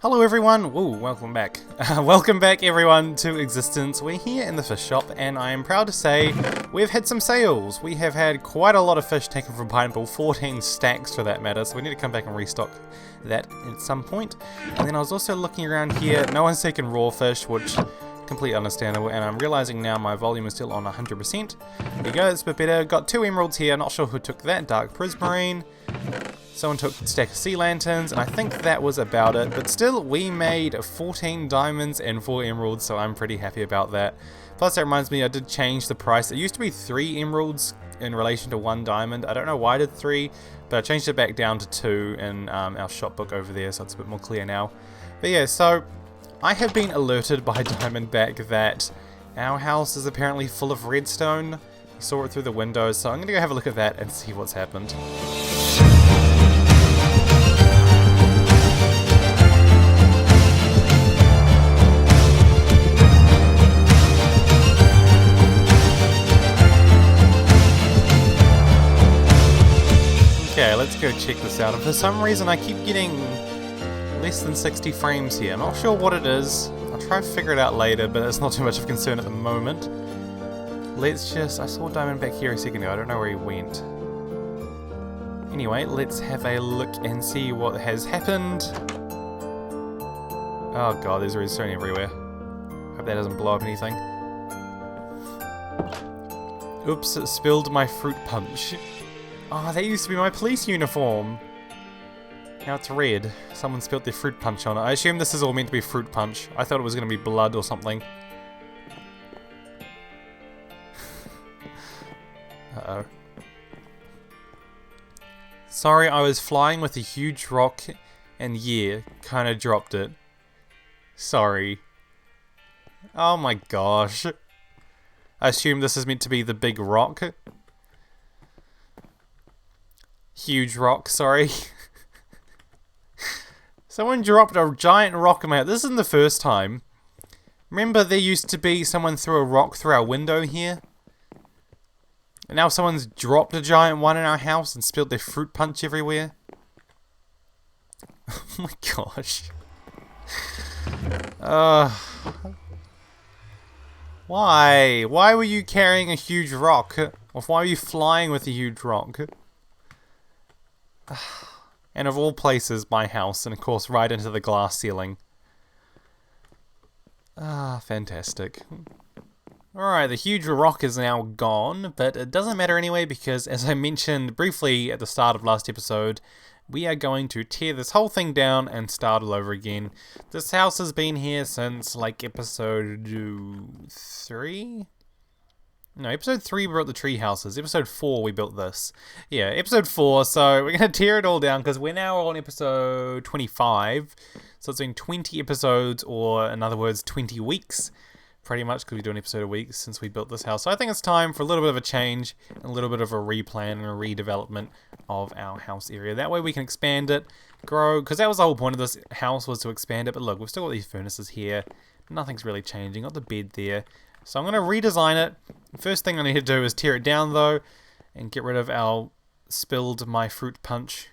Hello everyone, woo, welcome back. Welcome back everyone to Existence. We're here in the fish shop and I am proud to say we've had some sales. We have had quite a lot of fish taken from Pineapple, 14 stacks for that matter, so we need to come back and restock that at some point. And then I was also looking around here, no one's taken raw fish, which completely understandable, and I'm realizing now my volume is still on 100%. There you go, it's a bit better. Got 2 emeralds here, not sure who took that, dark prismarine. Someone took a stack of sea lanterns, and I think that was about it. But still, we made 14 diamonds and 4 emeralds, so I'm pretty happy about that. Plus, that reminds me, I did change the price. It used to be 3 emeralds in relation to 1 diamond. I don't know why I did 3, but I changed it back down to 2 in our shop book over there, so it's a bit more clear now. But yeah, so I have been alerted by Diamondback that our house is apparently full of redstone. I saw it through the windows, so I'm going to go have a look at that and see what's happened. Okay, let's go check this out. And for some reason I keep getting less than 60 frames here. I'm not sure what it is. I'll try to figure it out later, but it's not too much of a concern at the moment. Let's just... I saw Diamondback here a second ago. I don't know where he went. Anyway, let's have a look and see what has happened. Oh god, there's redstone everywhere. Hope that doesn't blow up anything. Oops, it spilled my fruit punch. Oh, that used to be my police uniform. Now it's red. Someone spilled their fruit punch on it. I assume this is all meant to be fruit punch. I thought it was going to be blood or something. Uh-oh. Sorry, I was flying with a huge rock and yeah, kind of dropped it. Sorry. Oh my gosh. I assume this is meant to be the big rock. Huge rock, sorry. Someone dropped a giant rock in my house. This isn't the first time. Remember there used to be someone threw a rock through our window here? And now someone's dropped a giant one in our house and spilled their fruit punch everywhere? Oh my gosh. Why? Why were you carrying a huge rock? Or why were you flying with a huge rock? And of all places, my house, and of course right into the glass ceiling. Ah, fantastic. Alright, the huge rock is now gone, but it doesn't matter anyway because, as I mentioned briefly at the start of last episode, we are going to tear this whole thing down and start all over again. This house has been here since, like, episode 3? No, episode 3 we built the tree houses. Episode 4 we built this. Yeah, episode 4, so we're going to tear it all down because we're now on episode 25. So it's been 20 episodes, or in other words, 20 weeks. Pretty much, because we do an episode a week since we built this house. So I think it's time for a little bit of a change, and a little bit of a replan and a redevelopment of our house area. That way we can expand it, grow, because that was the whole point of this house, was to expand it. But look, we've still got these furnaces here. Nothing's really changing. Got the bed there. So I'm going to redesign it. First thing I need to do is tear it down though, and get rid of our spilled my fruit punch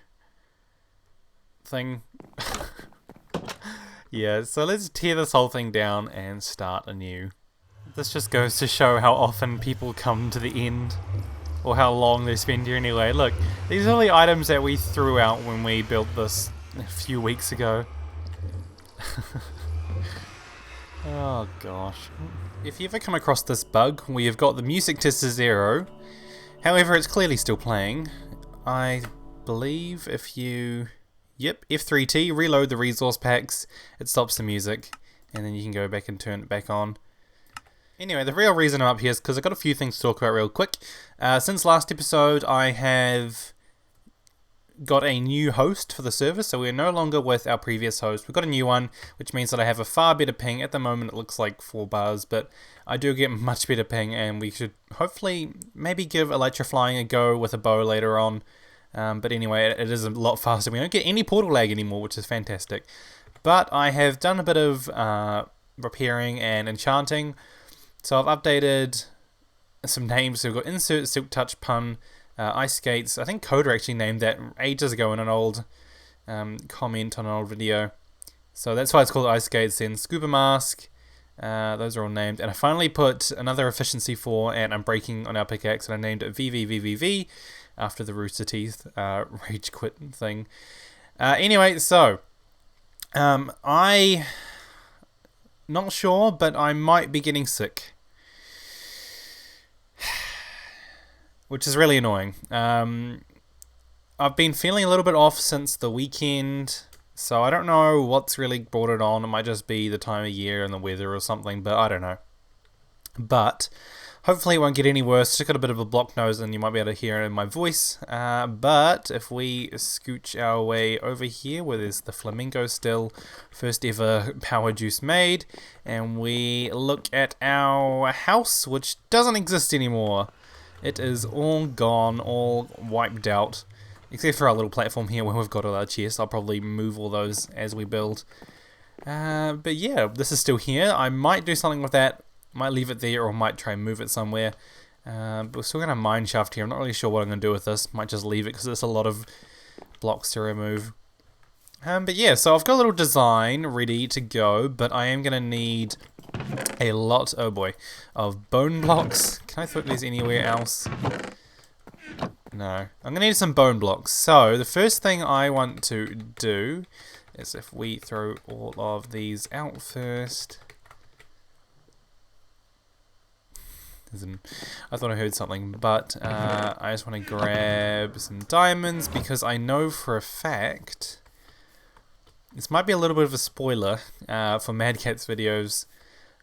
thing. Yeah, so let's tear this whole thing down and start anew. This just goes to show how often people come to the end, or how long they spend here anyway. Look, these are the items that we threw out when we built this a few weeks ago. Oh gosh. If you ever come across this bug where you've got the music to 0, however it's clearly still playing, I believe if you... Yep, F3T, reload the resource packs, it stops the music, and then you can go back and turn it back on. Anyway, the real reason I'm up here is because I've got a few things to talk about real quick. Since last episode, I have got a new host for the server, so we're no longer with our previous host. We've got a new one, which means that I have a far better ping. At the moment, it looks like 4 bars, but I do get much better ping, and we should hopefully maybe give electrifying a go with a bow later on. But anyway, it is a lot faster. We don't get any portal lag anymore, which is fantastic. But I have done a bit of repairing and enchanting. So I've updated some names. So we've got Insert, Silk Touch, Pun, Ice Skates. I think Coder actually named that ages ago in an old comment on an old video. So that's why it's called ice skates. Then scuba mask. Those are all named. And I finally put another efficiency 4 and unbreaking on our pickaxe, and I named it VVVVV after the Rooster Teeth rage quit thing. Anyway, so I not sure, but I might be getting sick, which is really annoying. I've been feeling a little bit off since the weekend, so I don't know what's really brought it on. It might just be the time of year and the weather or something, but I don't know. But hopefully it won't get any worse. Just got a bit of a blocked nose and you might be able to hear it in my voice. But if we scooch our way over here where there's the flamingo still, first ever power juice made, and we look at our house, which doesn't exist anymore. It is all gone, all wiped out. Except for our little platform here where we've got all our chests. I'll probably move all those as we build. But yeah, this is still here. I might do something with that. Might leave it there or might try and move it somewhere. But we're still going to mine shaft here. I'm not really sure what I'm going to do with this. Might just leave it because there's a lot of blocks to remove. But yeah, so I've got a little design ready to go. But I am going to need a lot, oh boy, of bone blocks. Can I put these anywhere else? No. I'm going to need some bone blocks. So, the first thing I want to do is if we throw all of these out first. I thought I heard something, but I just want to grab some diamonds because I know for a fact, this might be a little bit of a spoiler for Mad Cat's videos,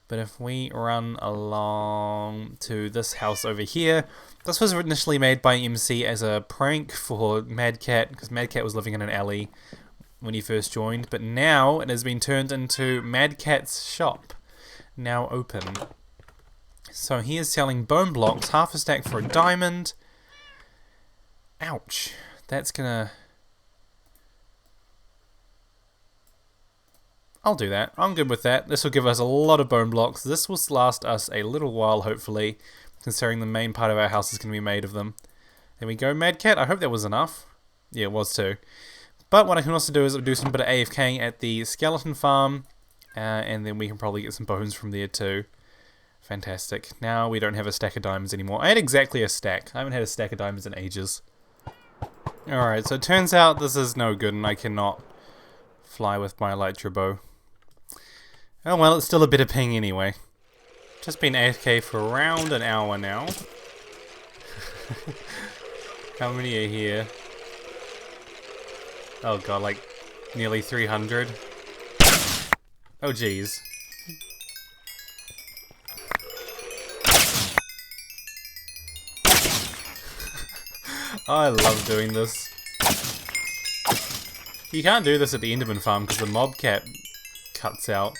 but if we run along to this house over here, this was initially made by MC as a prank for Mad Cat, because Mad Cat was living in an alley when he first joined, but now it has been turned into Mad Cat's shop, now open. So he is selling bone blocks, half a stack for a diamond. Ouch, that's gonna... I'll do that. I'm good with that. This will give us a lot of bone blocks. This will last us a little while, hopefully, considering the main part of our house is going to be made of them. There we go, Mad Cat. I hope that was enough. Yeah, it was too. But what I can also do is do some bit of AFK at the skeleton farm, and then we can probably get some bones from there too. Fantastic. Now we don't have a stack of diamonds anymore. I had exactly a stack. I haven't had a stack of diamonds in ages. Alright, so it turns out this is no good and I cannot fly with my elytra bow. Oh well, it's still a bit of ping anyway. Just been AFK for around an hour now. How many are here? Oh god, like nearly 300. Oh jeez. I love doing this. You can't do this at the Enderman farm because the mob cap cuts out.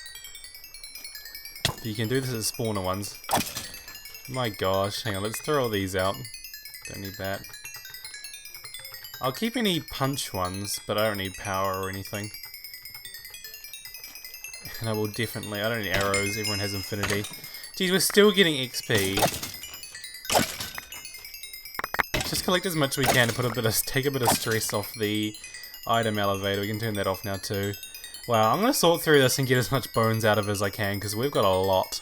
But you can do this at spawner ones. My gosh, hang on, let's throw all these out. Don't need that. I'll keep any punch ones, but I don't need power or anything. And I will definitely, I don't need arrows, everyone has infinity. Geez, we're still getting XP. Just collect as much as we can to put take a bit of stress off the item elevator. We can turn that off now too. Wow, I'm going to sort through this and get as much bones out of as I can because we've got a lot.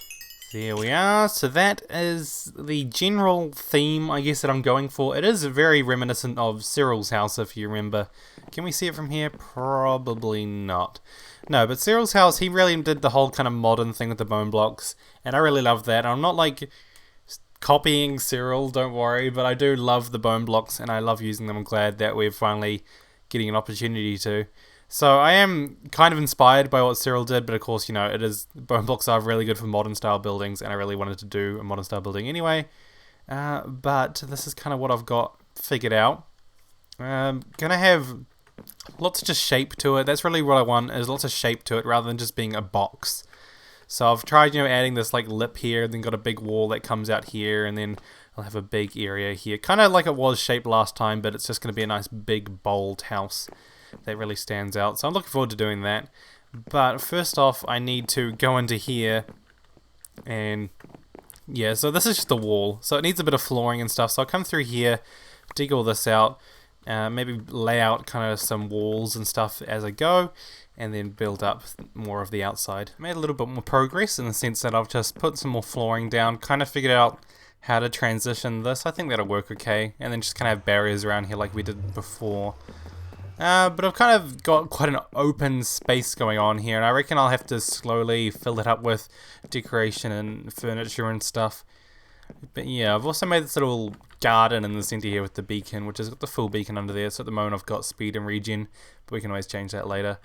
There we are. So that is the general theme, I guess, that I'm going for. It is very reminiscent of Cyril's house, if you remember. Can we see it from here? Probably not. No, but Cyril's house, he really did the whole kind of modern thing with the bone blocks, and I really love that. I'm not like copying Cyril, don't worry, but I do love the bone blocks and I love using them. I'm glad that we're finally getting an opportunity to. So I am kind of inspired by what Cyril did, but of course, you know, it is, bone blocks are really good for modern style buildings, and I really wanted to do a modern style building anyway. But this is kind of what I've got figured out. Gonna have lots of just shape to it. That's really what I want, is lots of shape to it rather than just being a box. So I've tried, you know, adding this like lip here, then got a big wall that comes out here, and then I'll have a big area here. Kind of like it was shaped last time, but it's just going to be a nice big bold house that really stands out. So I'm looking forward to doing that. But first off, I need to go into here, and yeah, so this is just the wall. So it needs a bit of flooring and stuff. So I'll come through here, dig all this out, maybe lay out kind of some walls and stuff as I go. and then build up more of the outside. Made a little bit more progress in the sense that I've just put some more flooring down, kind of figured out how to transition this. I think that'll work okay, and then just kind of have barriers around here like we did before. But I've kind of got quite an open space going on here, and I reckon I'll have to slowly fill it up with decoration and furniture and stuff. But yeah, I've also made this little garden in the center here with the beacon, which has got the full beacon under there. So at the moment I've got speed and regen, but we can always change that later.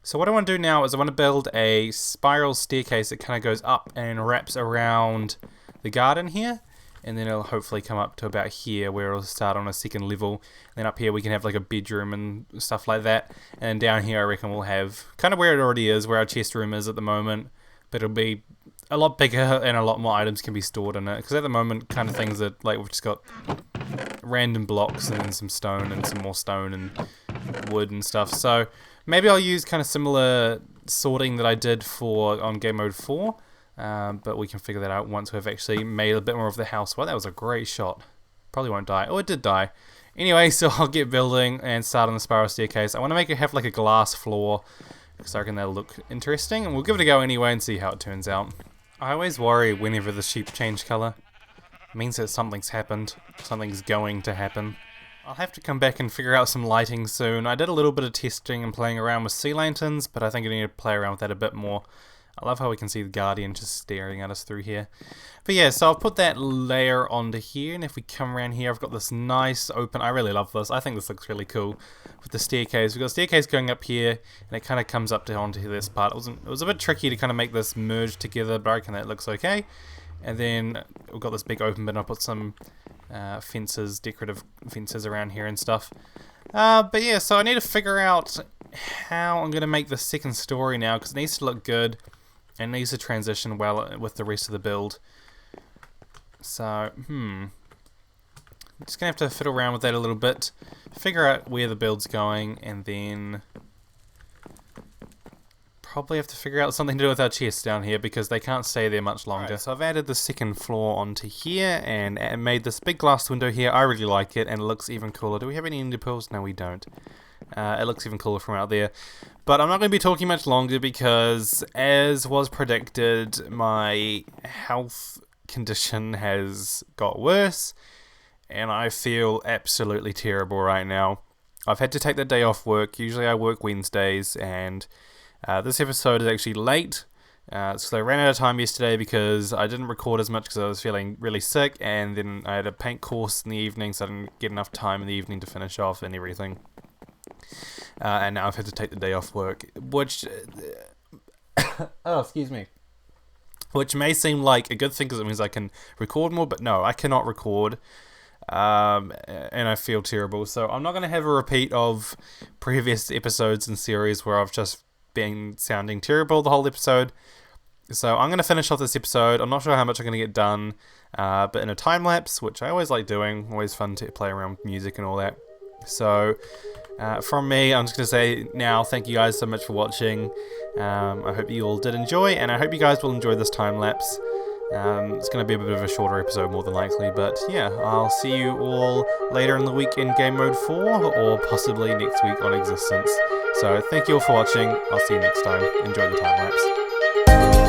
So what I want to do now is I want to build a spiral staircase that kind of goes up and wraps around the garden here, and then it'll hopefully come up to about here where it'll start on a second level. And then up here we can have like a bedroom and stuff like that, and down here I reckon we'll have kind of where it already is, where our chest room is at the moment, but it'll be a lot bigger and a lot more items can be stored in it, because at the moment kind of things that like we've just got random blocks and then some stone and some more stone and wood and stuff. So maybe I'll use kind of similar sorting that I did on game mode 4. But we can figure that out once we've actually made a bit more of the house. Well, that was a great shot. Probably won't die. Oh, it did die. Anyway, so I'll get building and start on the spiral staircase. I want to make it have like a glass floor, because I reckon that'll look interesting. And we'll give it a go anyway and see how it turns out. I always worry whenever the sheep change colour. It means that something's happened. Something's going to happen. I'll have to come back and figure out some lighting soon. I did a little bit of testing and playing around with sea lanterns, but I think I need to play around with that a bit more. I love how we can see the Guardian just staring at us through here. But yeah, so I'll put that layer onto here, and if we come around here, I've got this nice open, I really love this, I think this looks really cool, with the staircase. We've got a staircase going up here, and it kind of comes up to onto this part. It was a bit tricky to kind of make this merge together, but I reckon that looks okay. And then we've got this big open bit, I'll put some fences, decorative fences around here and stuff. But yeah, so I need to figure out how I'm going to make the second story now, because it needs to look good. And needs to transition well with the rest of the build. So, I'm just going to have to fiddle around with that a little bit, figure out where the build's going, and then probably have to figure out something to do with our chests down here, because they can't stay there much longer. Right, so I've added the second floor onto here, and made this big glass window here. I really like it, and it looks even cooler. Do we have any ender pearls? No, we don't. It looks even cooler from out there. But I'm not going to be talking much longer because, as was predicted, my health condition has got worse, and I feel absolutely terrible right now. I've had to take the day off work. Usually I work Wednesdays, and this episode is actually late. So I ran out of time yesterday because I didn't record as much because I was feeling really sick, and then I had a paint course in the evening, so I didn't get enough time in the evening to finish off and everything. And now I've had to take the day off work, which oh, excuse me, which may seem like a good thing because it means I can record more, but no, I cannot record, and I feel terrible. So I'm not going to have a repeat of previous episodes and series where I've just been sounding terrible the whole episode. So I'm going to finish off this episode. I'm not sure how much I'm going to get done, but in a time lapse, which I always like doing. Always fun to play around with music and all that. So from me, I'm just going to say now, thank you guys so much for watching. I hope you all did enjoy, and I hope you guys will enjoy this time lapse. It's going to be a bit of a shorter episode more than likely, but yeah, I'll see you all later in the week in game mode 4, or possibly next week on Existence. So thank you all for watching. I'll see you next time. Enjoy the time lapse.